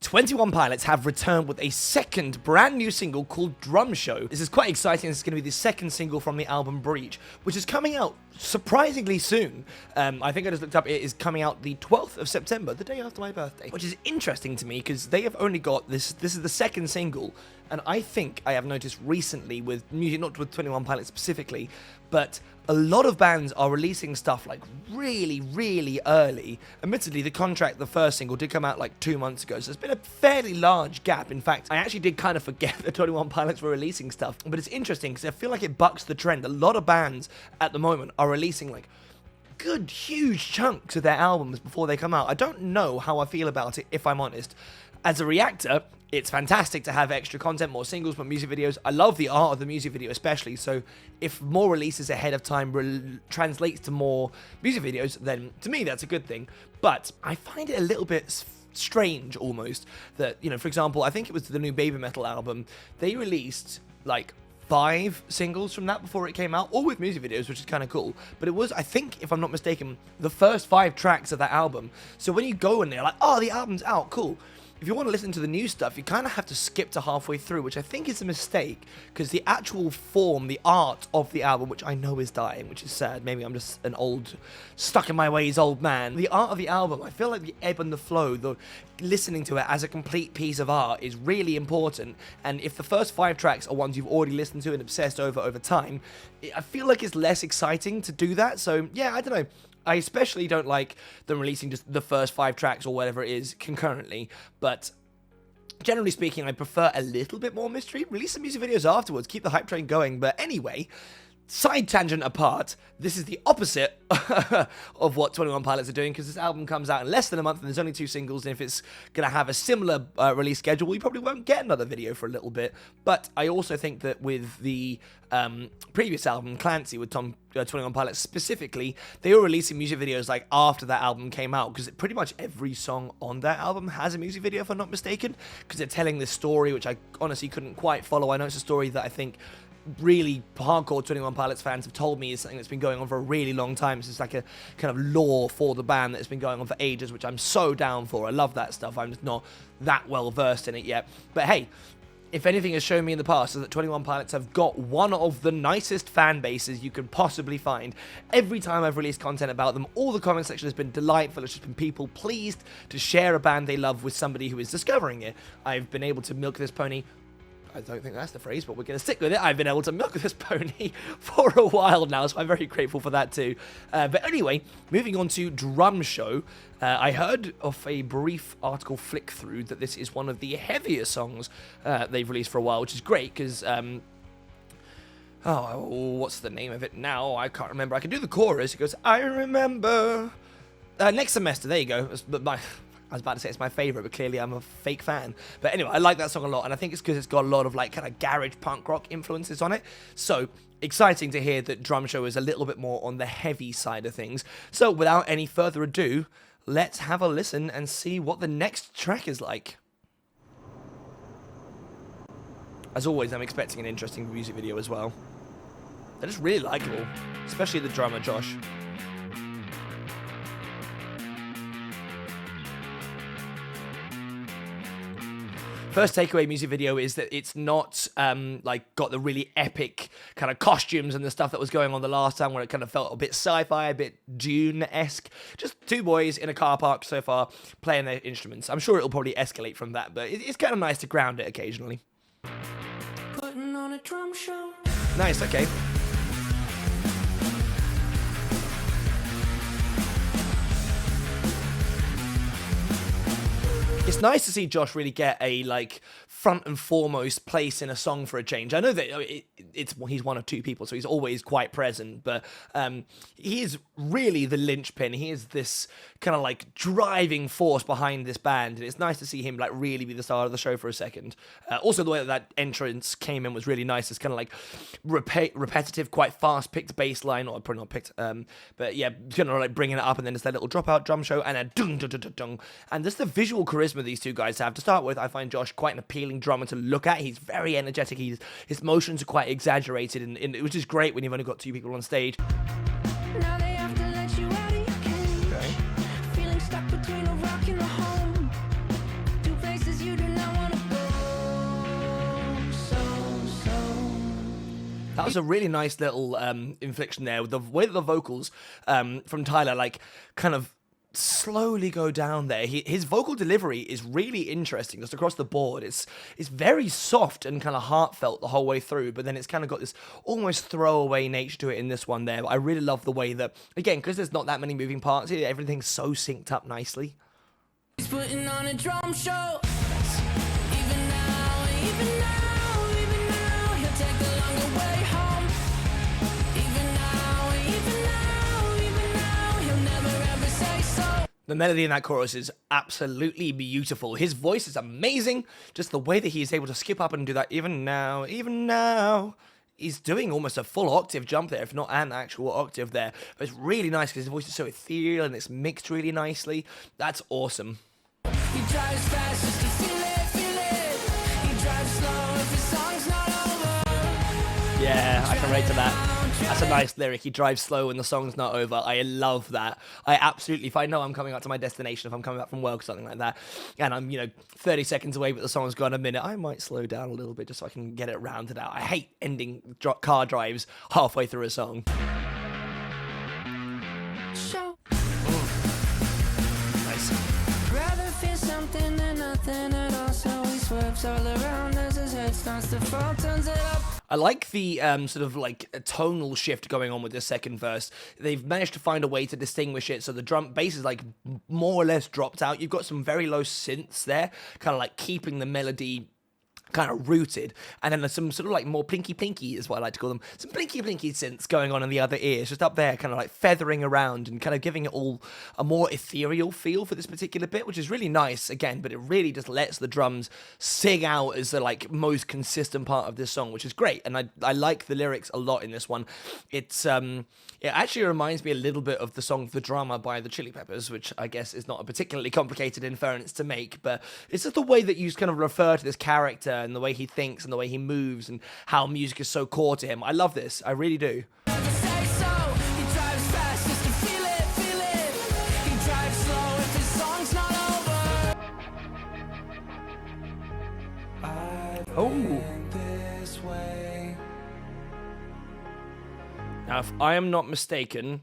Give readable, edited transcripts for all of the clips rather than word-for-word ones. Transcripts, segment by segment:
21 Pilots have returned with a second brand new single called Drum Show. This is quite exciting. This is going to be the second single from the album Breach, which is coming out surprisingly soon. I think I just looked up, it is coming out the 12th of September, the day after my birthday, which is interesting to me because they have only got this is the second single, and I think I have noticed recently with music, not with 21 Pilots specifically, but a lot of bands are releasing stuff like really, really early. Admittedly, The Contract, the first single, did come out like 2 months ago, so there's been a fairly large gap. In fact, I actually did kind of forget that 21 Pilots were releasing stuff, but it's interesting because I feel like it bucks the trend. A lot of bands at the moment are releasing like good, huge chunks of their albums before they come out. I don't know how I feel about it, if I'm honest. As a reactor, it's fantastic to have extra content, more singles, more music videos. I love the art of the music video especially, so if more releases ahead of time translates to more music videos, then to me that's a good thing. But I find it a little bit strange almost that, you know, for example, I think it was the new Baby Metal album, they released like 5 singles from that before it came out, all with music videos, which is kind of cool. But it was, I think, if I'm not mistaken, the first 5 tracks of that album. So when you go in there, like, oh, the album's out, cool. If you want to listen to the new stuff, you kind of have to skip to halfway through, which I think is a mistake, because the actual form, the art of the album, which I know is dying, which is sad, maybe I'm just an old, stuck in my ways old man. The art of the album, I feel like the ebb and the flow, the listening to it as a complete piece of art is really important, and if the first 5 tracks are ones you've already listened to and obsessed over time, I feel like it's less exciting to do that. So yeah, I don't know. I especially don't like them releasing just the first 5 tracks or whatever it is concurrently, but generally speaking, I prefer a little bit more mystery. Release some music videos afterwards, keep the hype train going. But anyway, side tangent apart, this is the opposite of what 21 Pilots are doing, because this album comes out in less than a month and there's only 2 singles, and if it's going to have a similar release schedule, we probably won't get another video for a little bit. But I also think that with the previous album, Clancy, with 21 Pilots specifically, they were releasing music videos like after that album came out, because pretty much every song on that album has a music video, if I'm not mistaken, because they're telling this story, which I honestly couldn't quite follow. I know it's a story that I think really hardcore 21 Pilots fans have told me is something that's been going on for a really long time. So it's like a kind of lore for the band that's been going on for ages, which I'm so down for. I love that stuff. I'm just not that well versed in it yet. But hey, if anything has shown me in the past is that 21 Pilots have got one of the nicest fan bases you could possibly find. Every time I've released content about them, all the comment section has been delightful. It's just been people pleased to share a band they love with somebody who is discovering it. I've been able to milk this pony. I don't think that's the phrase, but we're going to stick with it. I've been able to milk this pony for a while now, so I'm very grateful for that too. But anyway, moving on to Drum Show. I heard of a brief article flick through that this is one of the heavier songs they've released for a while, which is great because, what's the name of it now? I can't remember. I can do the chorus. It goes, I remember. Next semester, there you go. I was about to say it's my favourite, but clearly I'm a fake fan. But anyway, I like that song a lot, and I think it's because it's got a lot of like kind of garage punk rock influences on it. So exciting to hear that Drum Show is a little bit more on the heavy side of things. So without any further ado, let's have a listen and see what the next track is like. As always, I'm expecting an interesting music video as well. They're just really likeable, especially the drummer, Josh. First takeaway music video is that it's not like got the really epic kind of costumes and the stuff that was going on the last time, where it kind of felt a bit sci-fi, a bit Dune-esque. Just 2 boys in a car park so far playing their instruments. I'm sure it'll probably escalate from that, but it's kind of nice to ground it occasionally. Putting on a drum show. Nice, okay. It's nice to see Josh really get a like front and foremost place in a song for a change. I know that he's one of 2 people, so he's always quite present, but he is really the linchpin. He is this kind of like driving force behind this band, and it's nice to see him like really be the star of the show for a second. Also, the way that entrance came in was really nice. It's kind of like repetitive, quite fast picked bass line, or probably not picked, but yeah, kind of like bringing it up, and then it's that little dropout drum show, and a dung dung dung dung, and just the visual charisma these 2 guys have. To start with, I find Josh quite an appealing drummer to look at. He's very energetic. His motions are quite exaggerated, and which is great when you've only got 2 people on stage. Now they have to let you out of your cage. Okay. Feeling stuck between a rock and a home. 2 faces 'cause you do not wanna go. So. That was a really nice little inflection there. The way that the vocals from Tyler, like, kind of slowly go down there. His vocal delivery is really interesting just across the board. It's very soft and kind of heartfelt the whole way through, but then it's kind of got this almost throwaway nature to it in this one there. But I really love the way that, again, because there's not that many moving parts here, everything's so synced up nicely. He's putting on a drum show. Even now, even now, even now, he'll take the longer way home. Even now, even now, even now, he'll never ever say so. The melody in that chorus is absolutely beautiful. His voice is amazing. Just the way that he is able to skip up and do that, even now, even now. He's doing almost a full octave jump there, if not an actual octave there. But it's really nice because his voice is so ethereal and it's mixed really nicely. That's awesome. He drives fast just to feel it, feel it. He drives slow if his song's not over. Yeah, I can relate to that. That's a nice lyric. He drives slow when the song's not over. I love that. I absolutely, if I know I'm coming up to my destination, if I'm coming back from work or something like that, and I'm, 30 seconds away, but the song's gone a minute, I might slow down a little bit just so I can get it rounded out. I hate ending car drives halfway through a song. Show. Nice. Rather feel something than nothing at all, so he swerves all around as his head starts to fall, turns it up. I like the sort of like a tonal shift going on with the second verse. They've managed to find a way to distinguish it so the drum bass is like more or less dropped out. You've got some very low synths there, kind of like keeping the melody kind of rooted, and then there's some sort of like more plinky is what I like to call them, some plinky synths going on in the other ears, just up there, kind of like feathering around and kind of giving it all a more ethereal feel for this particular bit, which is really nice again. But it really just lets the drums sing out as the like most consistent part of this song, which is great. And I like the lyrics a lot in this one. It actually reminds me a little bit of the song The Drama by the Chili Peppers, which I guess is not a particularly complicated inference to make, but it's just the way that you kind of refer to this character and the way he thinks and the way he moves and how music is so core to him. I love this. I really do. Never say so. He drives fast just to feel it, feel it. He drives slow if his song's not over. Oh. This way. Now, if I am not mistaken,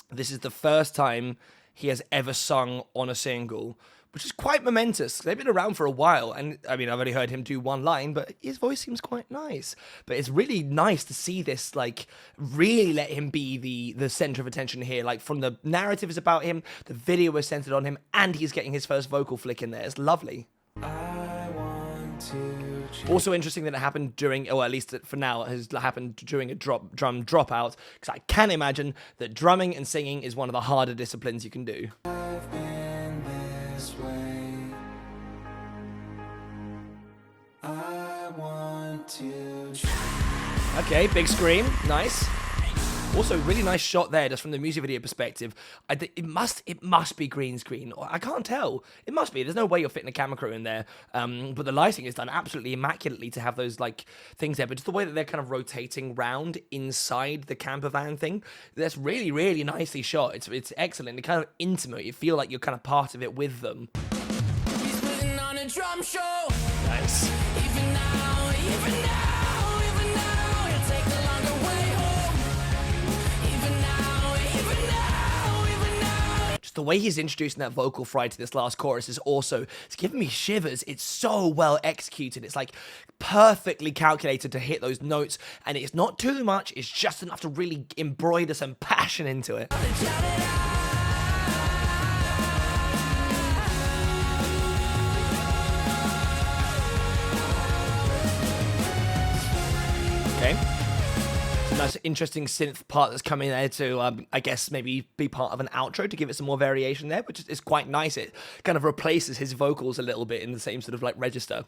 this is the first time he has ever sung on a single, which is quite momentous. They've been around for a while, and I mean, I've only heard him do one line, but his voice seems quite nice. But it's really nice to see this, like, really let him be the center of attention here. Like, from the narrative is about him, the video is centered on him, and he's getting his first vocal flick in there. It's lovely. I want to. Also interesting that it happened during, or at least for now, it has happened during a drum dropout, because I can imagine that drumming and singing is one of the harder disciplines you can do. I've been this way. I want to. Okay, big scream, nice. Also, really nice shot there, just from the music video perspective. It must be green screen. I can't tell. It must be. There's no way you're fitting a camera crew in there. But the lighting is done absolutely immaculately to have those like things there. But just the way that they're kind of rotating round inside the camper van thing, that's really, really nicely shot. It's excellent. It's kind of intimate. You feel like you're kind of part of it with them. He's putting on a drum show. Nice. Even now, even now, even now, he'll take the longer way home. Even now, even now, even now. Just the way he's introducing that vocal fry to this last chorus is also, it's giving me shivers. It's so well executed. It's like perfectly calculated to hit those notes, and it's not too much. It's just enough to really embroider some passion into it. Okay. Some nice, interesting synth part that's coming there to, I guess, maybe be part of an outro to give it some more variation there, which is quite nice. It kind of replaces his vocals a little bit in the same sort of like register.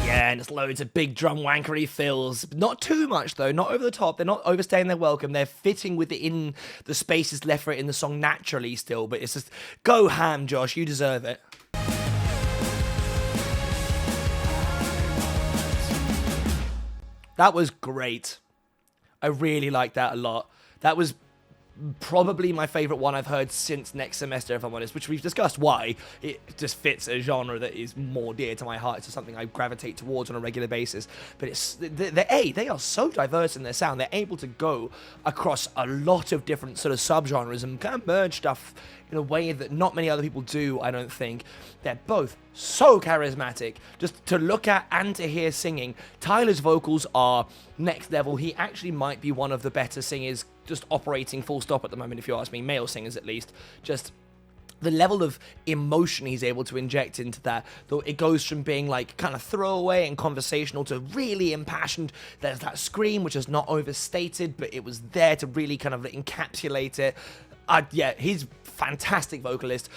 Yeah, and it's loads of big drum wankery fills. Not too much, though. Not over the top. They're not overstaying their welcome. They're fitting within the spaces left for it in the song naturally still. But it's just, go ham, Josh. You deserve it. That was great. I really liked that a lot. That was probably my favorite one I've heard since Next Semester, if I'm honest, which we've discussed why. It just fits a genre that is more dear to my heart. It's something I gravitate towards on a regular basis. But they are so diverse in their sound. They're able to go across a lot of different sort of subgenres and kind of merge stuff in a way that not many other people do, I don't think. They're both so charismatic, just to look at and to hear singing. Tyler's vocals are next level. He actually might be one of the better singers just operating full stop at the moment, if you ask me, male singers at least. Just the level of emotion he's able to inject into that, though it goes from being like kind of throwaway and conversational to really impassioned. There's that scream, which is not overstated, but it was there to really kind of encapsulate it. Yeah, he's fantastic vocalist.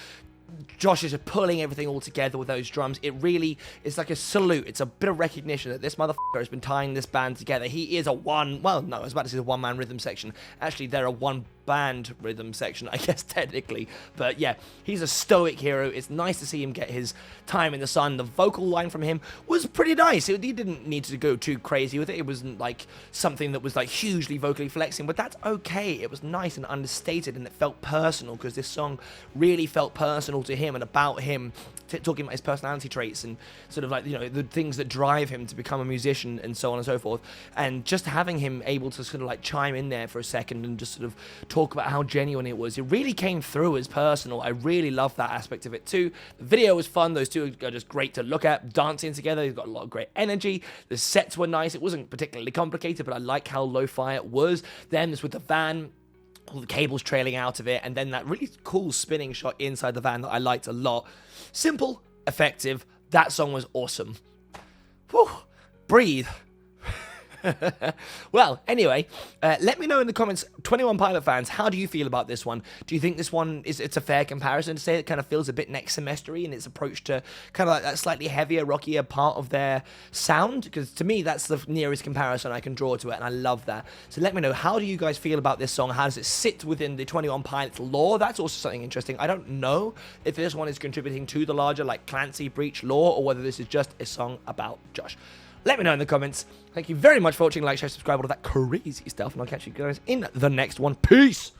Josh is pulling everything all together with those drums. It really is like a salute. It's a bit of recognition that this motherfucker has been tying this band together. He is a I was about to say the one-man rhythm section. Actually, they're a one-band rhythm section, I guess, technically. But yeah, he's a stoic hero. It's nice to see him get his time in the sun. The vocal line from him was pretty nice. He didn't need to go too crazy with it. It wasn't like something that was like hugely vocally flexing, but that's okay. It was nice and understated, and it felt personal, because this song really felt personal to him and about him, talking about his personality traits and sort of like, you know, the things that drive him to become a musician and so on and so forth. And just having him able to sort of like chime in there for a second and just sort of talk about how genuine it was, it really came through as personal. I really love that aspect of it too. The video was fun. Those two are just great to look at, dancing together. They've got a lot of great energy. The sets were nice. It wasn't particularly complicated, but I like how lo-fi it was. Then this with the van, all the cables trailing out of it, and then that really cool spinning shot inside the van that I liked a lot. Simple, effective. That song was awesome. Whew. Breathe. Well, anyway, let me know in the comments, 21 Pilot fans, how do you feel about this one? Do you think this one it's a fair comparison to say it kind of feels a bit Next Semester-y in its approach to kind of like that slightly heavier, rockier part of their sound? Because to me, that's the nearest comparison I can draw to it, and I love that. So let me know, how do you guys feel about this song? How does it sit within the 21 Pilots lore? That's also something interesting. I don't know if this one is contributing to the larger like Clancy Breach lore, or whether this is just a song about Josh. Let me know in the comments. Thank you very much for watching. Like, share, subscribe, all of that crazy stuff. And I'll catch you guys in the next one. Peace!